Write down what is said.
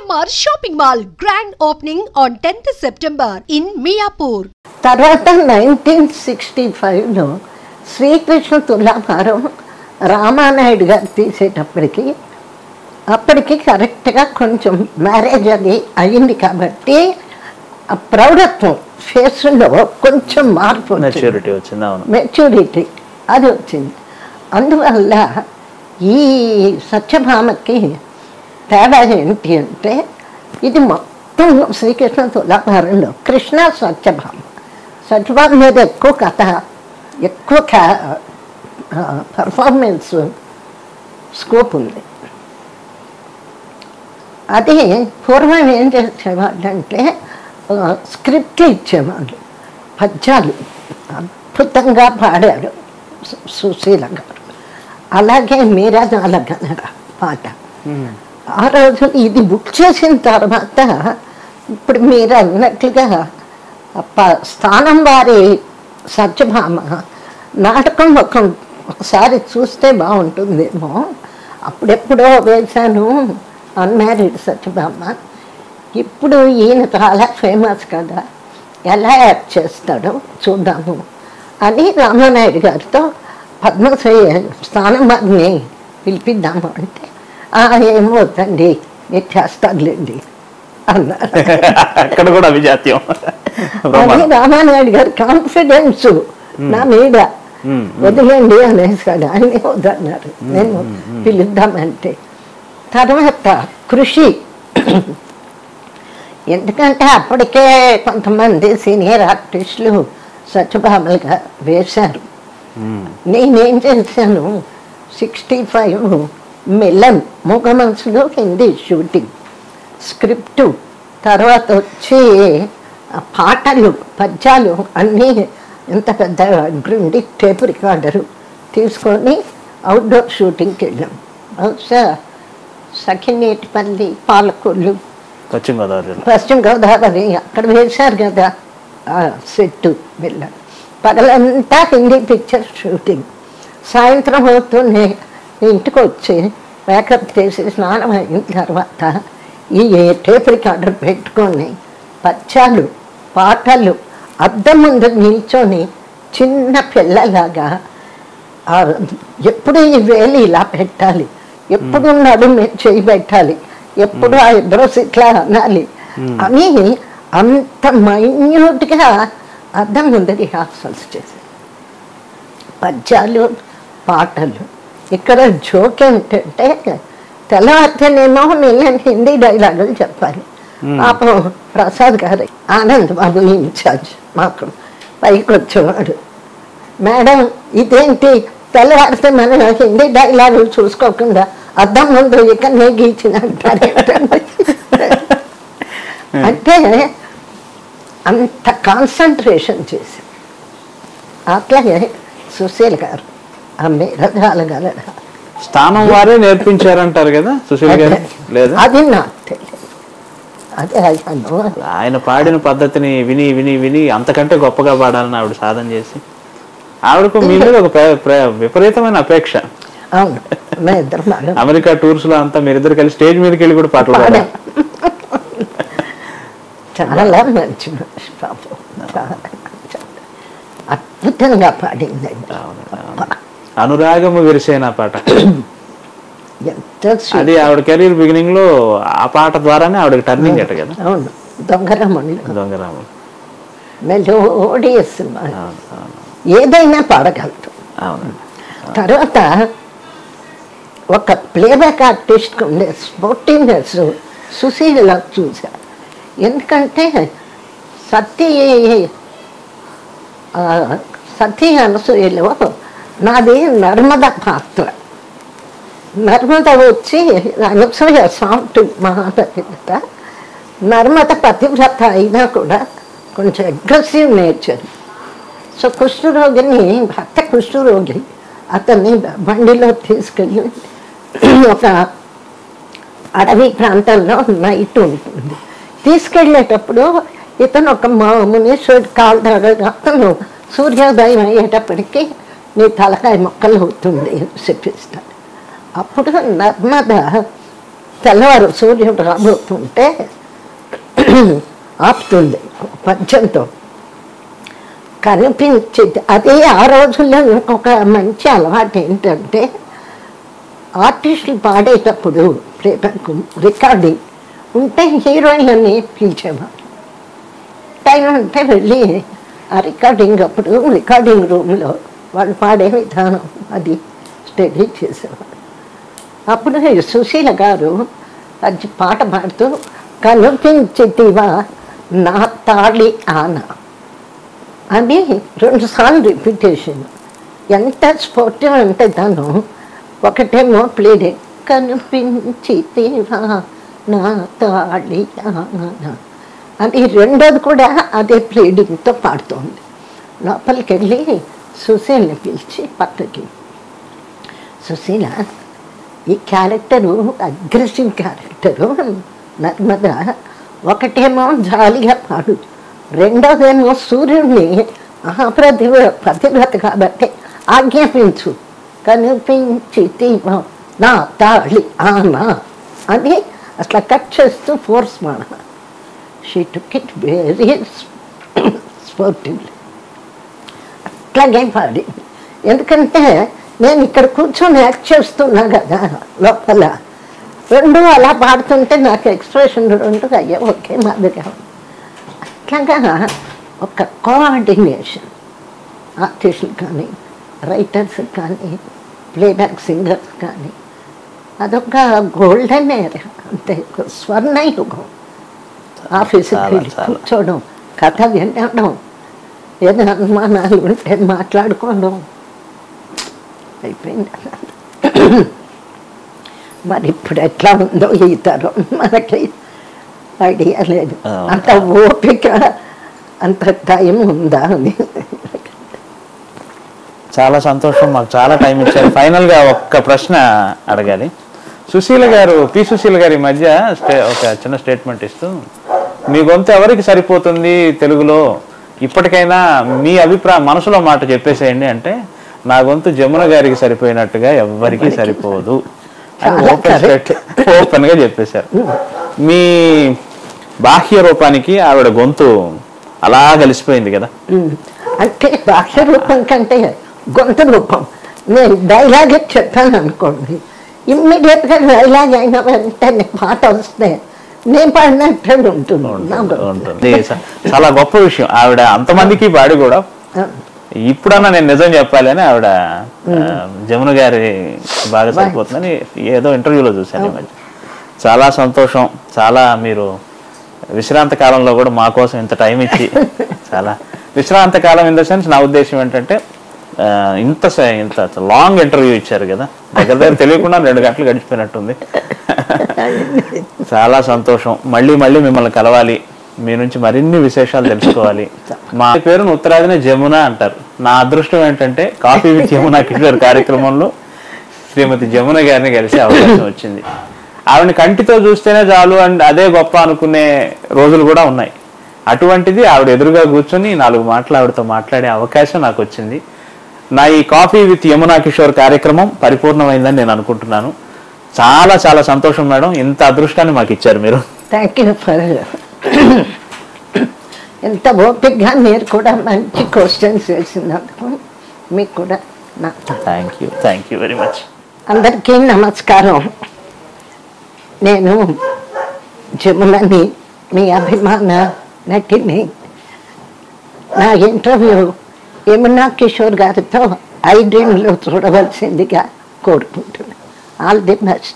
CMR shopping mall grand opening on 10th September in Miapur. తర్వాత 1965లో శ్రీకృష్ణ తులాభారం రామానాయుడు గారు తీసేటప్పటికి అప్పటికి కరెక్ట్గా కొంచెం మ్యారేజ్ అది అయింది కాబట్టి ఆ ప్రౌఢత్వం ఫేస్లో కొంచెం మార్పు మెచ్యూరిటీ అది వచ్చింది. అందువల్ల ఈ సత్యభామకి తేడా ఏంటి అంటే ఇది మొత్తం శ్రీకృష్ణ తులాభారంలో కృష్ణ సత్యభామ మీద ఎక్కువ కథ ఎక్కువ పర్ఫార్మెన్స్ స్కోప్ ఉంది. అది పూర్వం ఏం చేసేవాళ్ళంటే స్క్రిప్ట్లు ఇచ్చేవాళ్ళు, పద్యాలు అద్భుతంగా పాడారు సుశీల గారు, అలాగే మీరాజాల గనక పాట. ఆ రోజు ఇది బుక్ చేసిన తర్వాత ఇప్పుడు మీరు అన్నట్లుగా స్థానం వారి సత్యభామ నాటకం ఒకసారి చూస్తే బాగుంటుందేమో. అప్పుడెప్పుడో వేశాను అన్మ్యారీడ్ సత్యభామ. ఇప్పుడు ఈయన చాలా ఫేమస్ కదా, ఎలా యాక్ట్ చేస్తాడో చూద్దాము అని రామానాయుడు గారితో పద్మశ్రీ స్థానం వారిని పిలిపిద్దాము అంటే ఏమవుతండి మీరు చేస్తారులేండి అన్నారు. అక్కడ కూడా అభిజాత్యం. అది రామానాయుడు గారి కాన్ఫిడెన్స్ నా మీద, వదిలేండి అనేసాడు. ఆయన వద్దన్నారు, నేను పిలుద్దామంటే. తర్వాత కృషి, ఎందుకంటే అప్పటికే కొంతమంది సీనియర్ ఆర్టిస్టులు సత్యభామలుగా వేశారు. నేనేం చేశాను, 65 మిలన్ మూగ మనసులో హిందీ షూటింగ్, స్క్రిప్టు, తర్వాత వచ్చి పాటలు పద్యాలు అన్నీ ఎంత పెద్ద గ్రిండి టేప్ రికార్డరు తీసుకొని అవుట్డోర్ షూటింగ్కి వెళ్ళాం. బహుశా సఖినేటిపల్లి, పాలకొల్లు, పశ్చిమ గోదావరి అక్కడ వేశారు కదా సెట్టు. వెళ్ళాం. పగలంతా హిందీ పిక్చర్ షూటింగ్. సాయంత్రం అవుతూనే ఇంటికి వచ్చి మేకప్ చేసి స్నానం అయిన తర్వాత ఈ టేప్ రికార్డర్ పెట్టుకొని పద్యాలు పాటలు అద్దం ముందు నిల్చొని చిన్న పిల్లలాగా ఎప్పుడు ఈ వేలు ఇలా పెట్టాలి, ఎప్పుడు నడుము చేయి పెట్టాలి, ఎప్పుడు ఆ ఐబ్రోస్ ఇట్లా అనాలి అని అంత మైన్యూట్గా అద్దం ముందు రిహార్సల్స్ చేశారు. పద్యాలు పాటలు. ఇక్కడ జోక్ ఏంటంటే తెల్లవారితేనేమో నేను హిందీ డైలాగులు చెప్పాలి. పాపం ప్రసాద్ గారు ఆనంద్ బాబు ఇన్ఛార్జ్ మాకు పైకి వచ్చేవాడు, మేడం ఇదేంటి తెల్లవారితే మనం హిందీ డైలాగులు చూసుకోకుండా అద్దం ముందు ఇక్కడనే గీచినంటారు అంటే అంత కాన్సన్ట్రేషన్ చేసి. అట్లాగే సుశీల గారు రథాల స్థానం వారే నేర్పించారంటారు కదా సుశీల గారు? లేదా అది నాకు తెలియదు. అదే ఆయన పాడిన పద్ధతిని విని విని విని అంతకంటే గొప్పగా పాడాలని ఆవిడ సాధన చేసి ఆవిడకు మీ మీద ఒక విపరీతమైన అపేక్ష. అవును, అమెరికా టూర్స్ లో అంతా మీరిద్దరు కలిసి స్టేజ్ మీదకి వెళ్ళి కూడా పాటలు పాడారు. చాలా మంచి మనిషి పాపం, అద్భుతంగా పాడింది. అనురాగము విరిసేన పాట అది ఆవిడ కెరీర్ బిగినింగ్ లో ఆ పాట ద్వారానే ఆవిడకి టర్నింగ్ అట కదా. అవును, దొంగరాముడు మెలోడియస్, ఏదైనా పాడగలదు. తర్వాత ఒక ప్లేబ్యాక్ ఆర్టిస్ట్ ఉండే స్పోర్టివ్నెస్ సుశీల చూసా. ఎందుకంటే సతీ అనసూయలో నాది నర్మద పాత్ర. నర్మద వచ్చి అనసూయ సాఫ్ట్ మహాపతివ్రత, నర్మద పతివ్రత అయినా కూడా కొంచెం అగ్రెసివ్ నేచర్. సో కుష్ఠరోగిని, భర్త కుష్ఠరోగి, అతన్ని బండిలో తీసుకెళ్ళి ఒక అడవి ప్రాంతంలో నైట్ ఉంటుంది. తీసుకెళ్ళేటప్పుడు ఇతను ఒక మునీశ్వరుడు కాలు దగ్గర అతను సూర్యోదయం అయ్యేటప్పటికీ నీ తలకాయ మొక్కలు అవుతుంది చెప్పిస్తాడు. అప్పుడు నర్మద తెల్లవారు సూర్యుడు రాబోతుంటే ఆపుతుంది పద్యంతో కనిపించింది. అదే ఆ రోజుల్లో ఇంకొక మంచి అలవాటు ఏంటంటే ఆర్టిస్టులు పాడేటప్పుడు రికార్డింగ్ ఉంటే హీరోయిన్ అని పిలిచేవారు. టైం అంటే వెళ్ళి ఆ రికార్డింగ్ అప్పుడు రికార్డింగ్ రూమ్లో వాళ్ళు పాడే విధానం అది స్టడీ చేసేవారు. అప్పుడు సుశీల గారు అది పాట పాడుతూ కనిపించితివా నా తాళి ఆన అని 2 సార్లు రిపిటేషన్. ఎంత స్పోర్టివ్ అంటే తను ఒకటేమో ప్లేడే కనిపించితివా నా తాళి ఆన అని, రెండోది కూడా అదే ప్లేడింగ్తో పాడుతోంది. లోపలికి వెళ్ళి సుశీల్ని పిలిచి పక్కకి, సుశీల ఈ క్యారెక్టరు అగ్రెసివ్ క్యారెక్టరు నర్మద, ఒకటేమో జాలిగా పాడు, రెండోదేమో సూర్యుడిని పతివ్రత కాబట్టి ఆజ్ఞాపించు కనిపించి నా తాళి ఆనా అని అట్లా కట్ చేస్తూ force Mada. She took it very sportively. అట్లాగే పాడి, ఎందుకంటే నేను ఇక్కడ కూర్చొని యాక్ట్ చేస్తున్నా కదా లోపల, రెండు అలా పాడుతుంటే నాకు ఎక్స్ప్రెషన్ రెండు అయ్యే ఒకే మాదిరిగా. అట్లాగా ఒక కోఆర్డినేషన్ ఆర్టిస్టులు కానీ రైటర్స్ కానీ ప్లేబ్యాక్ సింగర్స్ కానీ అదొక గోల్డెన్ ఏరియా, అంతే స్వర్ణ యుగం. ఆఫీసుకి వెళ్ళి కూర్చోవడం, కథ వినడం, ఏదైనా అనుమానాలు ఉంటే మాట్లాడుకోవడం అయిపోయింది. మరి ఇప్పుడు ఎట్లా ఉందో ఈ తరం మనకి ఐడియా లేదు. అంత ఓపిక అంత టైం ఉందా అని. చాలా సంతోషం, మాకు చాలా టైం ఇచ్చారు. ఫైనల్గా ఒక్క ప్రశ్న అడగాలి. సుశీల గారు, పి సుశీల గారి మధ్య ఒక చిన్న స్టేట్మెంట్ ఇస్తూ, మీ గొంతు ఎవరికి సరిపోతుంది తెలుగులో, ఇప్పటికైనా మీ అభిప్రాయం మనసులో మాట చెప్పేసేయండి అంటే, నా గొంతు జమున గారికి సరిపోయినట్టుగా ఎవ్వరికీ సరిపోదు అని ఓపెన్ గా చెప్పేశారు. మీ బాహ్య రూపానికి ఆవిడ గొంతు అలా కలిసిపోయింది కదా. అంటే బాహ్య రూపం కంటే గొంతు రూపం. నేను డైలాగే చెప్పాను అనుకోండి, ఇమ్మీడియట్గా డైలాగ్ అయిన వెంటనే పాట వస్తే నేను పాడినట్టు ఉంటుంది. చాలా గొప్ప విషయం. ఆవిడ అంతమందికి పాడి కూడా ఇప్పుడన్నా నేను నిజం చెప్పాలి అని ఆవిడ జమున గారి బాగా సరిపోతుందని ఏదో ఇంటర్వ్యూలో చూశాను ఈ మధ్య. చాలా సంతోషం. చాలా మీరు విశ్రాంత కాలంలో కూడా మా కోసం ఇంత టైం ఇచ్చి, చాలా విశ్రాంత కాలం ఇన్ ద సెన్స్ నా ఉద్దేశం ఏంటంటే ఇంత లాంగ్ ఇంటర్వ్యూ ఇచ్చారు కదా, దగ్గర తెలియకుండా 2 గంటలు గడిచిపోయినట్టుంది. చాలా సంతోషం. మళ్ళీ మళ్ళీ మిమ్మల్ని కలవాలి, మీ నుంచి మరిన్ని విశేషాలు తెలుసుకోవాలి. మా పేరును ఉత్తరాదినే జమున అంటారు. నా అదృష్టం ఏంటంటే కాఫీ విత్ యమునా కిషోర్ కార్యక్రమంలో శ్రీమతి జమున గారిని కలిసే అవకాశం వచ్చింది. ఆవిడని కంటితో చూస్తేనే చాలు అండ్ అదే గొప్ప అనుకునే రోజులు కూడా ఉన్నాయి. అటువంటిది ఆవిడ ఎదురుగా కూర్చొని 4 మాటలు ఆవిడతో మాట్లాడే అవకాశం నాకు వచ్చింది. నా ఈ కాఫీ విత్ యమునా కిషోర్ కార్యక్రమం పరిపూర్ణమైందని నేను అనుకుంటున్నాను. చాలా చాలా సంతోషం మేడం, ఇంత అదృష్టాన్ని మాకు ఇచ్చారు మీరు. థ్యాంక్ యూ ఫర్ ఎంత ఓపికగా మీరు కూడా మంచి క్వశ్చన్స్ వేసినందుకు మీకు కూడా థ్యాంక్ యూ వెరీ మచ్. అందరికీ నమస్కారం. నేను జమునని, మీ అభిమాన నటిని. నా ఇంటర్వ్యూ యమునా కిషోర్ గారితో ఐ డ్రీమ్లో చూడవలసిందిగా కోరుకుంటున్నాను. All the best.